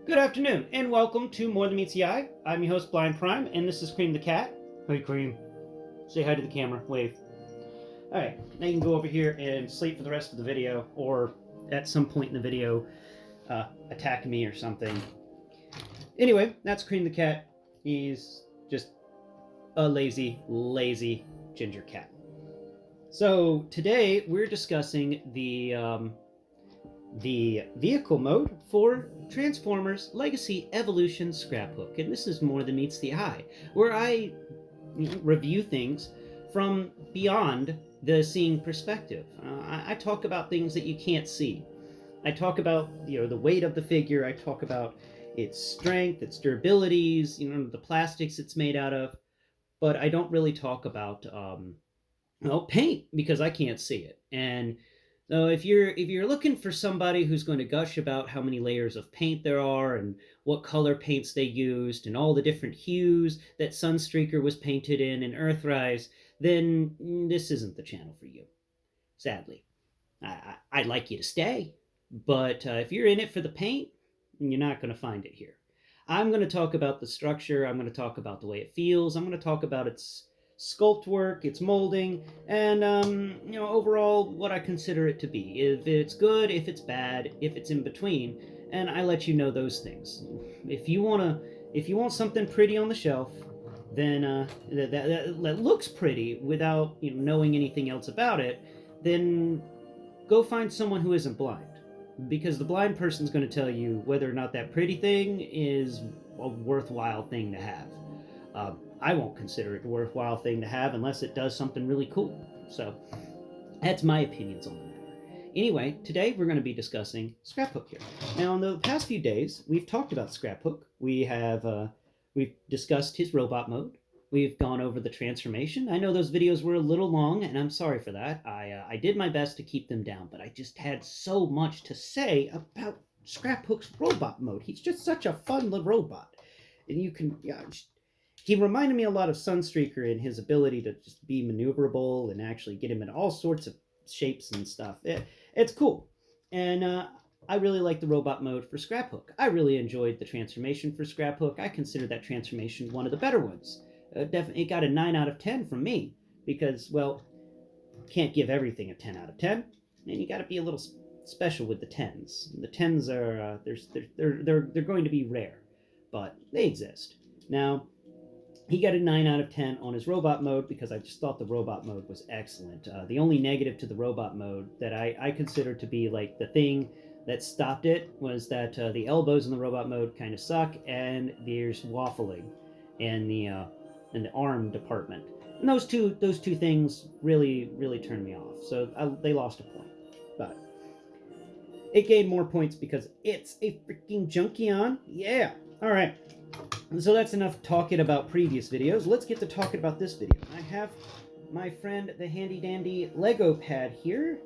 Good afternoon, and welcome to More Than Meets the Eye. I'm your host, Blind Prime, and this is Cream the Cat. Hey, Cream. Say hi to the camera. Wave. Alright, now you can go over here and sleep for the rest of the video, or at some point in the video, attack me or something. Anyway, that's Cream the Cat. He's just a lazy ginger cat. So, today we're discussing the vehicle mode for Transformers Legacy Evolution Scraphook. And this is More Than Meets the Eye, where I review things from beyond the seeing perspective. I talk about things that you can't see. I talk about the weight of the figure. I talk about its strength, its durabilities, the plastics it's made out of. But I don't really talk about paint because I can't see it. And so if you're looking for somebody who's going to gush about how many layers of paint there are and what color paints they used and all the different hues that Sunstreaker was painted in and Earthrise, then this isn't the channel for you. Sadly, I'd like you to stay, but if you're in it for the paint, you're not going to find it here. I'm going to talk about the structure. I'm going to talk about the way it feels. I'm going to talk about its sculpt work, its molding, and overall what I consider it to be. If it's good, if it's bad, if it's in between, and I let you know those things. If you want something pretty on the shelf, then that looks pretty without knowing anything else about it, then go find someone who isn't blind, because the blind person's going to tell you whether or not that pretty thing is a worthwhile thing to have. I won't consider it a worthwhile thing to have unless it does something really cool. So that's my opinions on the matter. Anyway, today we're going to be discussing Scraphook here. Now, in the past few days, we've talked about Scraphook. We've discussed his robot mode. We've gone over the transformation. I know those videos were a little long, and I'm sorry for that. I did my best to keep them down, but I just had so much to say about Scraphook's robot mode. He's just such a fun little robot. And you can... he reminded me a lot of Sunstreaker in his ability to just be maneuverable and actually get him in all sorts of shapes and stuff. It's cool. And I really like the robot mode for Scraphook. I really enjoyed the transformation for Scraphook. I consider that transformation one of the better ones. Definitely, it got a 9 out of 10 from me because, well, can't give everything a 10 out of 10, and you got to be a little special with the 10s. The 10s are they're going to be rare, but they exist. Now, he got a 9 out of 10 on his robot mode because I just thought the robot mode was excellent. The only negative to the robot mode that I consider to be like the thing that stopped it was that the elbows in the robot mode kind of suck, and there's waffling in the arm department. And those two things really turned me off. So they lost a point, but it gained more points because it's a freaking Junkion. Yeah. All right. So that's enough talking about previous videos. Let's get to talking about this video. I have my friend the handy dandy Lego pad here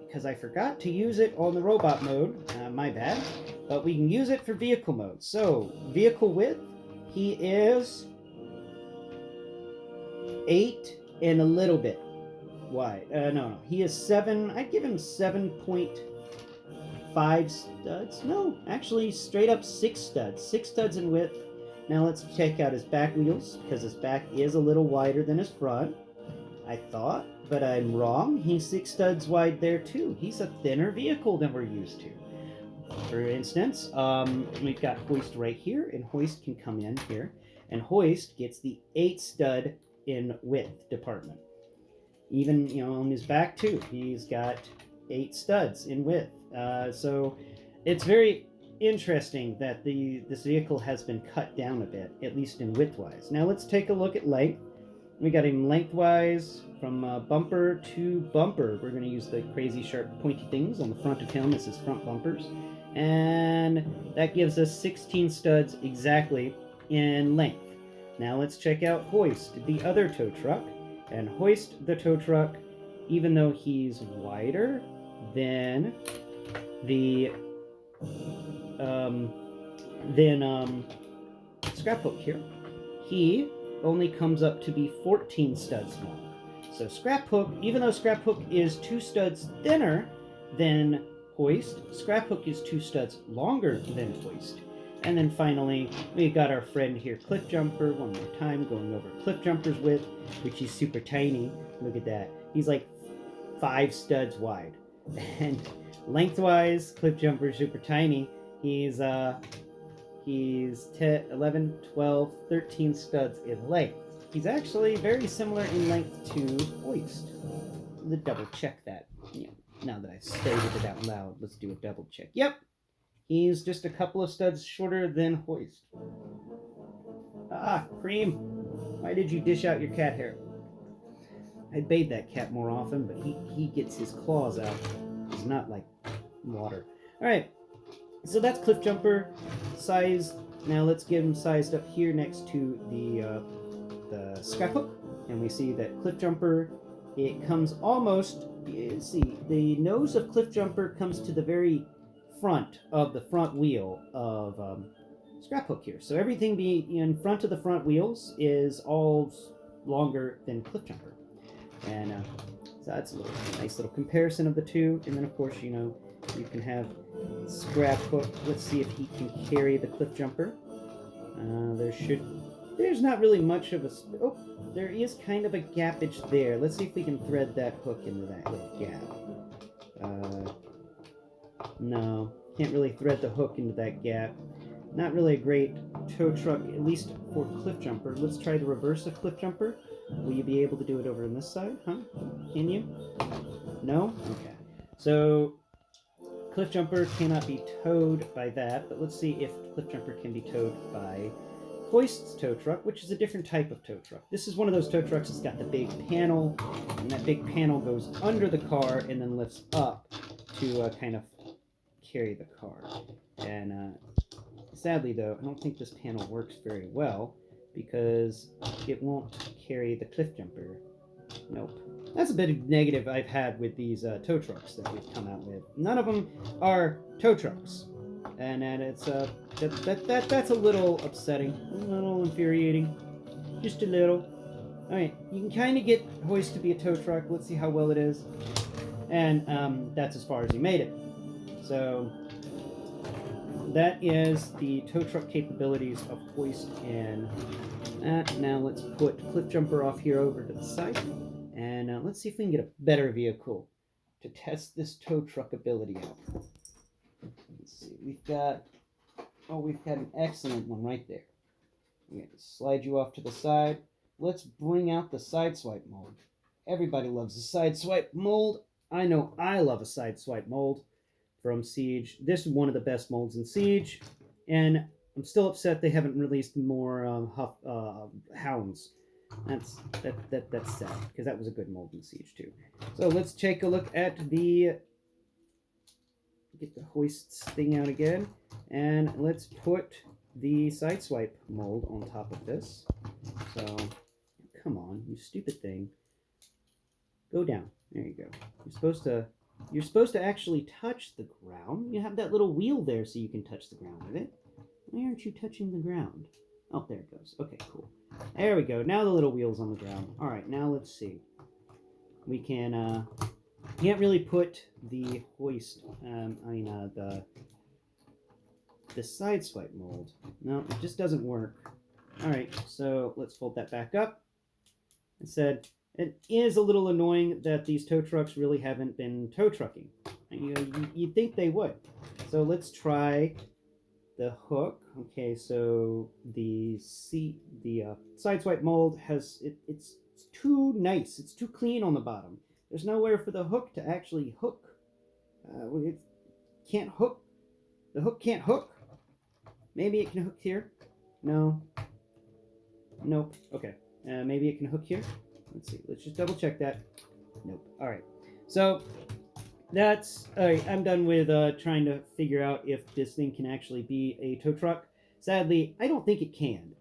because I forgot to use it on the robot mode. My bad. But we can use it for vehicle mode. So vehicle width, he is 8 and a little bit wide. No, he is 7. I'd give him 7.5 studs. No, actually straight up 6 studs. 6 studs in width. Now let's check out his back wheels, because his back is a little wider than his front. I thought, but I'm wrong. He's 6 studs wide there too. He's a thinner vehicle than we're used to. For instance, we've got Hoist right here, and Hoist can come in here. And Hoist gets the 8 stud in width department. Even, on his back too, he's got 8 studs in width. So it's very interesting that this vehicle has been cut down a bit, at least in width-wise. Now let's take a look at length. We got him lengthwise from bumper to bumper. We're going to use the crazy sharp pointy things on the front of him as his front bumpers. And that gives us 16 studs exactly in length. Now let's check out Hoist, the other tow truck. And Hoist, the tow truck, even though he's wider than the Scraphook here, he only comes up to be 14 studs long. So Scraphook, even though Scraphook is 2 studs thinner than Hoist, Scraphook is 2 studs longer than Hoist. And then finally, we got our friend here, Cliff Jumper, one more time, going over Cliff Jumper's width, which is super tiny. Look at that. He's like 5 studs wide. And lengthwise, Cliff Jumper is super tiny. He's 10, 11, 12, 13 studs in length. He's actually very similar in length to Hoist. Let's double check that. Now that I've stated it out loud, let's do a double check. Yep, he's just a couple of studs shorter than Hoist. Ah, Cream, why did you dish out your cat hair? I'd bathe that cat more often, but he gets his claws out. It's not like water. Alright, so that's Cliff Jumper size. Now let's get him sized up here next to the Scraphook. And we see that Cliff Jumper, it comes almost, see, the nose of Cliff Jumper comes to the very front of the front wheel of Scraphook here. So everything being in front of the front wheels is all longer than Cliff Jumper. And so that's a nice little comparison of the two. And then, of course, you can have Scraphook. Let's see if he can carry the Cliff Jumper. There's not really much of a... Oh, there is kind of a gappage there. Let's see if we can thread that hook into that little gap. No, can't really thread the hook into that gap. Not really a great tow truck, at least for Cliff Jumper. Let's try the reverse of Cliff Jumper. Will you be able to do it over on this side? Huh? Can you? No? Okay. So, Cliff Jumper cannot be towed by that, but let's see if Cliff Jumper can be towed by Hoist's tow truck, which is a different type of tow truck. This is one of those tow trucks that's got the big panel, and that big panel goes under the car and then lifts up to kind of carry the car. And sadly, though, I don't think this panel works very well because it won't carry the Cliff Jumper. Nope. That's a bit of negative I've had with these tow trucks that we've come out with. None of them are tow trucks. And it's that's a little upsetting, a little infuriating, just a little. All right, you can kind of get Hoist to be a tow truck. Let's see how well it is, and that's as far as he made it. So that is the tow truck capabilities of Hoist and that. Now let's put Cliff Jumper off here over to the side, and let's see if we can get a better vehicle to test this tow truck ability out. Let's see, we've got an excellent one right there. We're going to slide you off to the side. Let's bring out the side swipe mold. Everybody loves a side swipe mold. I know I love a side swipe mold from Siege. This is one of the best molds in Siege, and I'm still upset they haven't released more hounds. That's sad, because that was a good mold in Siege too. So let's take a look at get the Hoist's thing out again, and let's put the side swipe mold on top of this. So, come on, you stupid thing. Go down. There you go. You're supposed to actually touch the ground. You have that little wheel there so you can touch the ground with it. Why aren't you touching the ground? Oh, there it goes. Okay, cool. There we go. Now the little wheel's on the ground. All right, now let's see. We can, can't really put the Hoist, the side swipe mold. No, it just doesn't work. All right, so let's fold that back up. I said it is a little annoying that these tow trucks really haven't been tow trucking. You'd think they would. So let's try the hook. Okay, so the side swipe mold has it's too nice. It's too clean on the bottom. There's nowhere for the hook to actually hook. It can't hook. The hook can't hook. Maybe it can hook here. No. Nope. Okay. Maybe it can hook here. Let's see. Let's just double check that. Nope. All right. So that's all right. I'm done with trying to figure out if this thing can actually be a tow truck. Sadly, I don't think it can.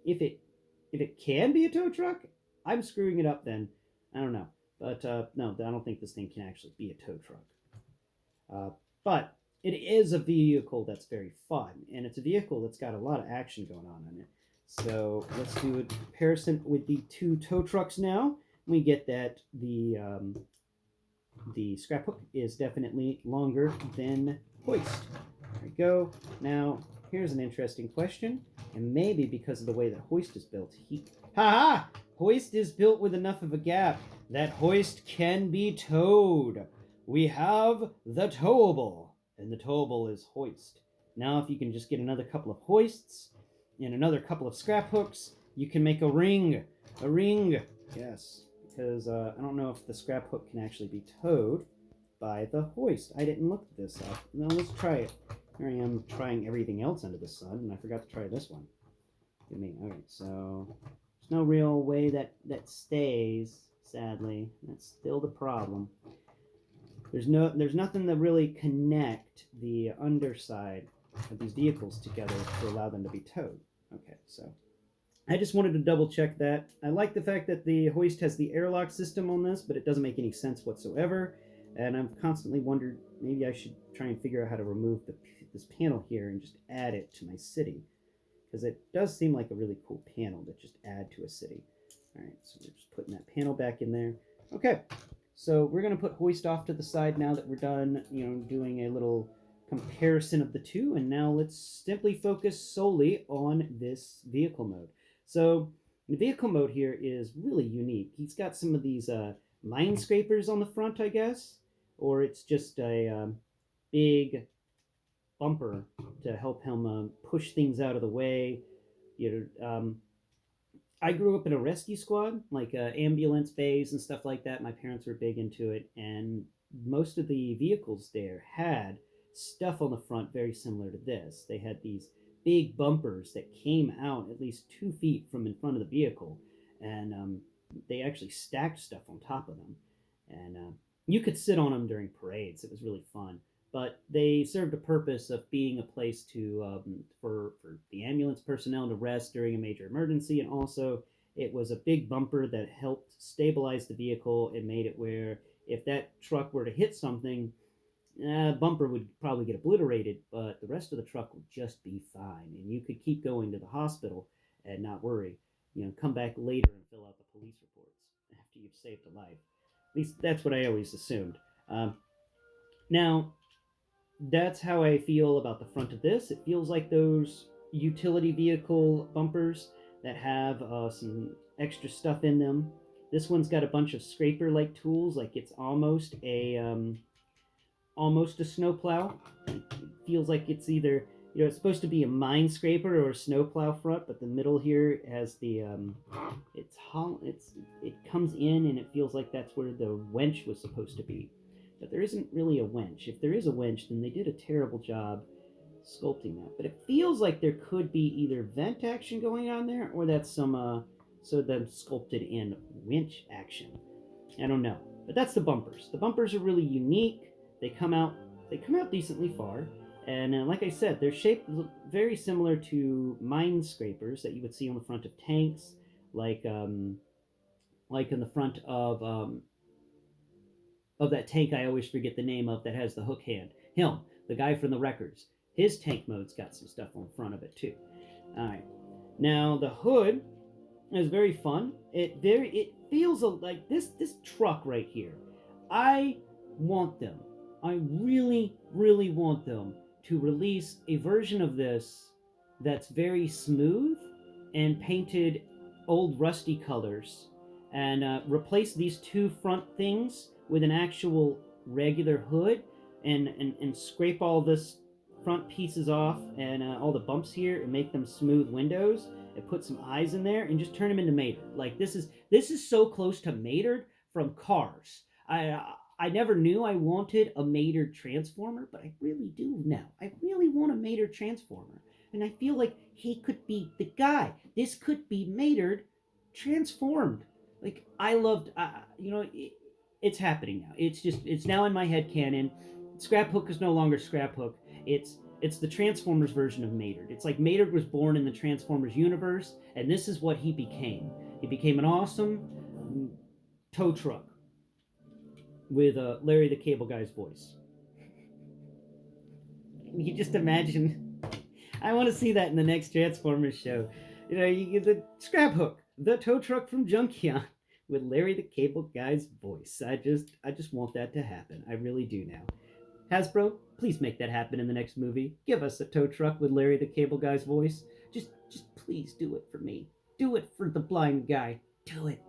If it can be a tow truck, I'm screwing it up then. I don't know. But no, I don't think this thing can actually be a tow truck. But it is a vehicle that's very fun, and it's a vehicle that's got a lot of action going on in it. So let's do a comparison with the two tow trucks now. We get that the Scraphook is definitely longer than Hoist. There we go. Now here's an interesting question, and maybe because of the way that hoist is built, ha! Hoist is built with enough of a gap that hoist can be towed. We have the towable, and the towable is hoist. Now, if you can just get another couple of hoists and another couple of scrap hooks, you can make a ring. A ring, yes, because I don't know if the scrap hook can actually be towed by the hoist. I didn't look this up. Now let's try it. Here I am trying everything else under the sun, and I forgot to try this one. Give me. All right, so there's no real way that stays. Sadly, that's still the problem. There's nothing to really connect the underside of these vehicles together to allow them to be towed. Okay, so I just wanted to double check that. I like the fact that the hoist has the airlock system on this, but it doesn't make any sense whatsoever. And I've constantly wondered maybe I should try and figure out how to remove this panel here and just add it to my city, because it does seem like a really cool panel to just add to a city. All right, so we're just putting that panel back in there. Okay, so we're going to put hoist off to the side now that we're done, doing a little comparison of the two. And now let's simply focus solely on this vehicle mode. So the vehicle mode here is really unique. He's got some of these mine scrapers on the front, I guess, or it's just a big bumper to help him push things out of the way. I grew up in a rescue squad, like ambulance bays and stuff like that. My parents were big into it, and most of the vehicles there had stuff on the front very similar to this. They had these big bumpers that came out at least 2 feet from in front of the vehicle, and they actually stacked stuff on top of them. And you could sit on them during parades. It was really fun. But they served a purpose of being a place for the ambulance personnel to rest during a major emergency, and also it was a big bumper that helped stabilize the vehicle and made it where if that truck were to hit something, bumper would probably get obliterated, but the rest of the truck would just be fine, and you could keep going to the hospital and not worry. Come back later and fill out the police reports after you've saved a life. At least that's what I always assumed. Now, that's how I feel about the front of this. It feels like those utility vehicle bumpers that have some extra stuff in them. This one's got a bunch of scraper-like tools, like it's almost a snowplow. It feels like it's either it's supposed to be a mine scraper or a snowplow front, but the middle here has the it comes in and it feels like that's where the winch was supposed to be. But there isn't really a winch. If there is a winch, then they did a terrible job sculpting that. But it feels like there could be either vent action going on there, or that's them sculpted in winch action. I don't know. But that's the bumpers. The bumpers are really unique. They come out decently far. And like I said, they're shaped very similar to mine scrapers that you would see on the front of tanks, like in the front of that tank I always forget the name of that has the hook hand. Him, the guy from the Wreckers. His tank mode's got some stuff on the front of it too. Alright. Now the hood is very fun. It feels like this truck right here. I want them. I really, really want them to release a version of this that's very smooth and painted old rusty colors, and replace these two front things with an actual regular hood, and scrape all this front pieces off and all the bumps here and make them smooth windows and put some eyes in there and just turn them into Maynard. Like this is so close to Maynard from Cars. I never knew I wanted a Maynard Transformer, but I really do now. I really want a Maynard Transformer, and I feel like he could be the guy. This could be Maynard transformed. Like I loved, it's happening now. It's now in my head canon. Scraphook is no longer Scraphook. It's the Transformers version of Maynard. It's like Maynard was born in the Transformers universe, and this is what he became. He became an awesome tow truck with Larry the Cable Guy's voice. You just imagine. I want to see that in the next Transformers show. You get the Scraphook, the tow truck from Junkion, with Larry the Cable Guy's voice. I just want that to happen. I really do now. Hasbro, please make that happen in the next movie. Give us a tow truck with Larry the Cable Guy's voice. Just please do it for me. Do it for the blind guy. Do it.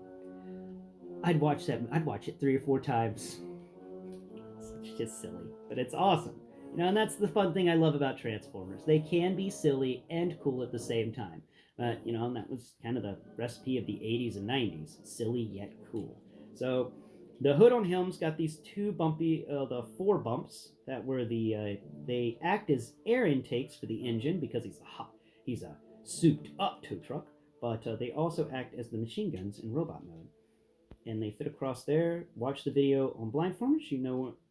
I'd watch that. I'd watch it 3 or 4 times. It's just silly, but it's awesome. And that's the fun thing I love about Transformers. They can be silly and cool at the same time. But and that was kind of the recipe of the 80s and 90s: silly yet cool. So the hood on him's got these the 4 bumps that were they act as air intakes for the engine because he's a souped up tow truck, but they also act as the machine guns in robot mode, and they fit across there. Watch the video on Blindformers.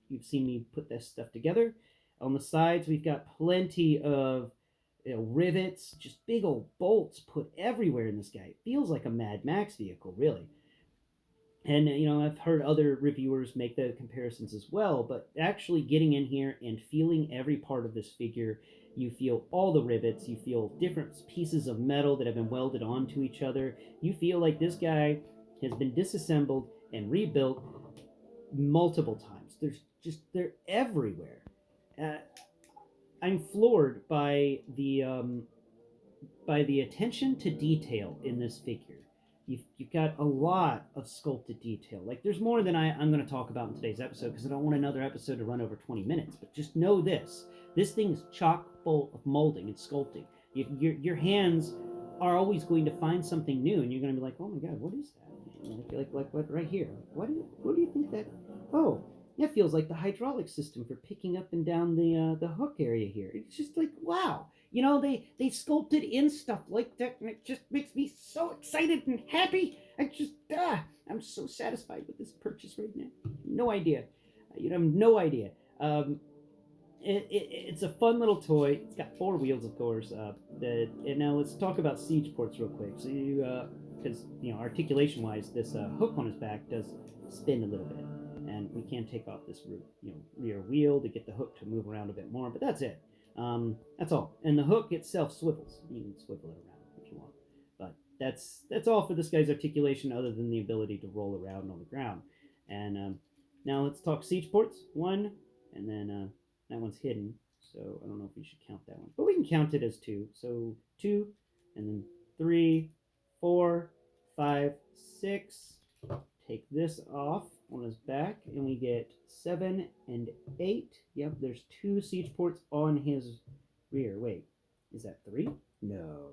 You've seen me put this stuff together. On the sides, we've got plenty of rivets, just big old bolts put everywhere in this guy. It feels like a Mad Max vehicle, really. And I've heard other reviewers make the comparisons as well, but actually getting in here and feeling every part of this figure, you feel all the rivets, you feel different pieces of metal that have been welded onto each other. You feel like this guy has been disassembled and rebuilt multiple times. They're everywhere. Uh, I'm floored by the attention to detail in this figure. You've got a lot of sculpted detail. Like, there's more than I'm going to talk about in today's episode because I don't want another episode to run over 20 minutes. But just know this thing is chock full of molding and sculpting. Your hands are always going to find something new, and you're going to be like, oh my god, what is that? Like what right here? What do you think that? Oh, that feels like the hydraulic system for picking up and down the hook area here. It's just like, wow. They sculpted in stuff like that, and it just makes me so excited and happy. I'm so satisfied with this purchase right now. No idea. You have no idea. It's a fun little toy. It's got 4 wheels, of course. And now let's talk about siege ports real quick. So because articulation wise, this hook on his back does spin a little bit, and we can take off this rear wheel to get the hook to move around a bit more. But that's it. That's all. And the hook itself swivels. You can swivel it around if you want. But that's all for this guy's articulation, other than the ability to roll around on the ground. And now let's talk siege ports. 1, and then that one's hidden, so I don't know if we should count that one. But we can count it as 2. So 2, and then 3, 4, 5, 6. Take this off on his back, and we get 7 and 8. Yep, there's 2 siege ports on his rear. Wait, is that 3? No.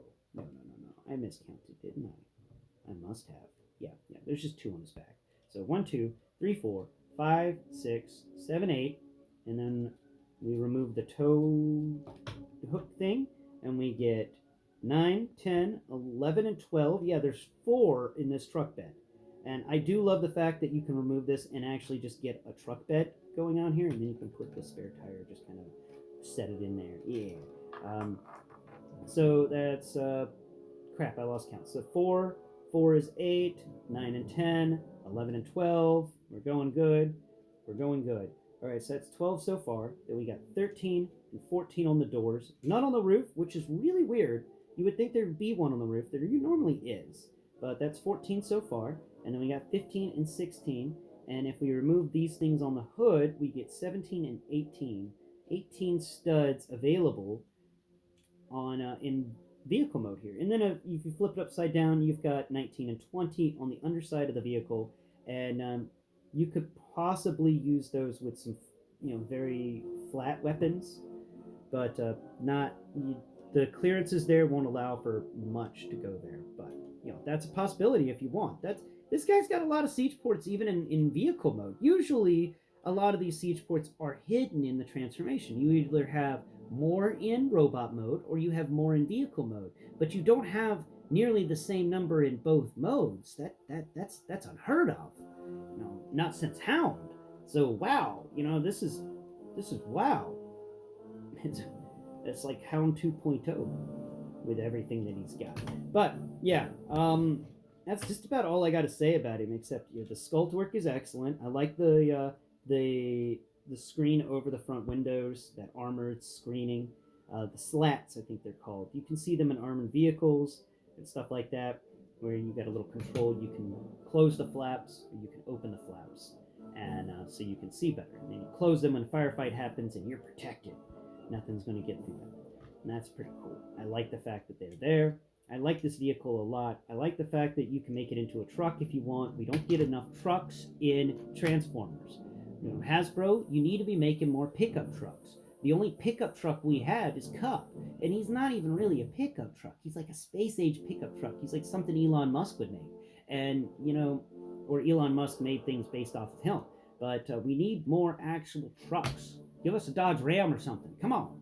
I miscounted, didn't I? I must have. Yeah, there's just 2 on his back. So 1, 2, 3, 4, 5, 6, 7, 8, and then we remove the toe hook thing, and we get 9, 10, 11, and 12. Yeah, there's 4 in this truck bed. And I do love the fact that you can remove this and actually just get a truck bed going on here, and then you can put the spare tire, just kind of set it in there. Yeah. So that's crap. I lost count. So 4 is 8, 9 and 10, 11 and 12. We're going good. All right, so that's 12 so far. Then we got 13 and 14 on the doors. Not on the roof, which is really weird. You would think there'd be one on the roof. There normally is. But that's 14 so far. And then we got 15 and 16. And if we remove these things on the hood, we get 17 and 18. 18 studs available on in vehicle mode here. And then if you flip it upside down, you've got 19 and 20 on the underside of the vehicle. And you could possibly use those with some, very flat weapons, but not the clearances there won't allow for much to go there. But that's a possibility if you want. This guy's got a lot of siege ports even in vehicle mode. Usually, a lot of these siege ports are hidden in the transformation. You either have more in robot mode or you have more in vehicle mode, but you don't have nearly the same number in both modes. That's unheard of. Not since Hound. So wow, this is wow. It's like Hound 2.0 with everything that he's got. But yeah, that's just about all I got to say about him. Except the sculpt work is excellent. I like the screen over the front windows, that armored screening. The slats, I think they're called. You can see them in armored vehicles and stuff like that, where you got a little control. You can close the flaps or you can open the flaps. and so you can see better. And then you close them when a firefight happens, and you're protected. Nothing's going to get through them. And that's pretty cool. I like the fact that they're there. I like this vehicle a lot. I like the fact that you can make it into a truck if you want. We don't get enough trucks in Transformers. You know, Hasbro, you need to be making more pickup trucks. The only pickup truck we have is Cup, and he's not even really a pickup truck. He's like a space age pickup truck. He's like something Elon Musk would make. And, you know, or Elon Musk made things based off of him. But we need more actual trucks. Give us a Dodge Ram or something. Come on.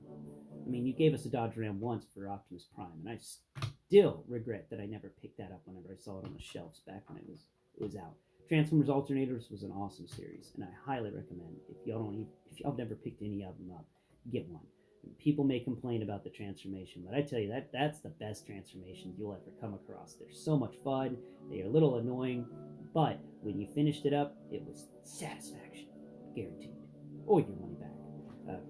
I mean, you gave us a Dodge Ram once for Optimus Prime, and I still regret that I never picked that up whenever I saw it on the shelves back when it was out. Transformers Alternators was an awesome series, and I highly recommend if y'all never picked any of them up, get one. People may complain about the transformation, but I tell you that's the best transformations you'll ever come across. They're so much fun. They are a little annoying, but when you finished it up, it was satisfaction, guaranteed, or your money back. Uh,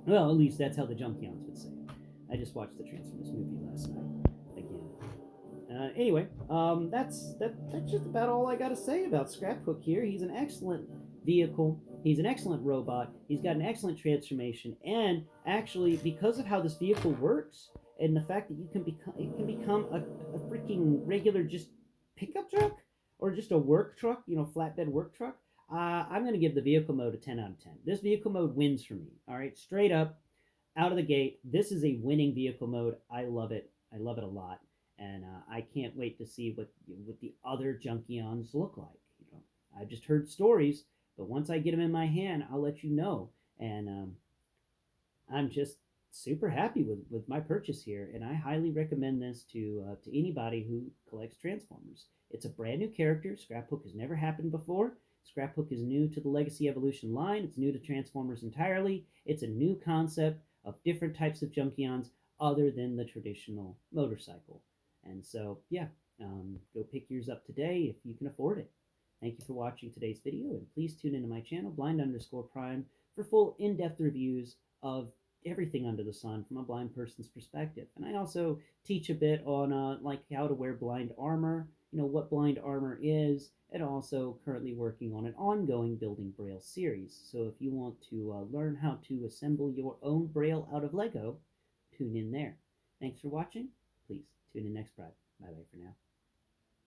well, at least that's how the Junkions would say it. I just watched the Transformers movie last night again. Anyway, that's just about all I got to say about Scraphook here. He's an excellent vehicle. He's an excellent robot. He's got an excellent transformation, and actually, because of how this vehicle works, and the fact that it can become a freaking regular just pickup truck or just a work truck, you know, flatbed work truck. I'm going to give the vehicle mode a 10 out of 10. This vehicle mode wins for me. All right, straight up out of the gate, this is a winning vehicle mode. I love it. I love it a lot, and I can't wait to see what the other Junkions look like. You know, I've just heard stories, but once I get them in my hand, I'll let you know. And I'm just super happy with my purchase here, and I highly recommend this to anybody who collects Transformers. It's a brand new character. Scraphook has never happened before. Scraphook is new to the Legacy Evolution line. It's new to Transformers entirely. It's a new concept of different types of Junkions other than the traditional motorcycle. And so, yeah, go pick yours up today if you can afford it. Thank you for watching today's video, and please tune into my channel, blind_prime, for full in-depth reviews of everything under the sun from a blind person's perspective. And I also teach a bit on like how to wear blind armor, you know, what blind armor is, and also currently working on an ongoing Building Braille series. So if you want to learn how to assemble your own Braille out of Lego, tune in there. Thanks for watching. Please tune in next Friday. Bye-bye for now.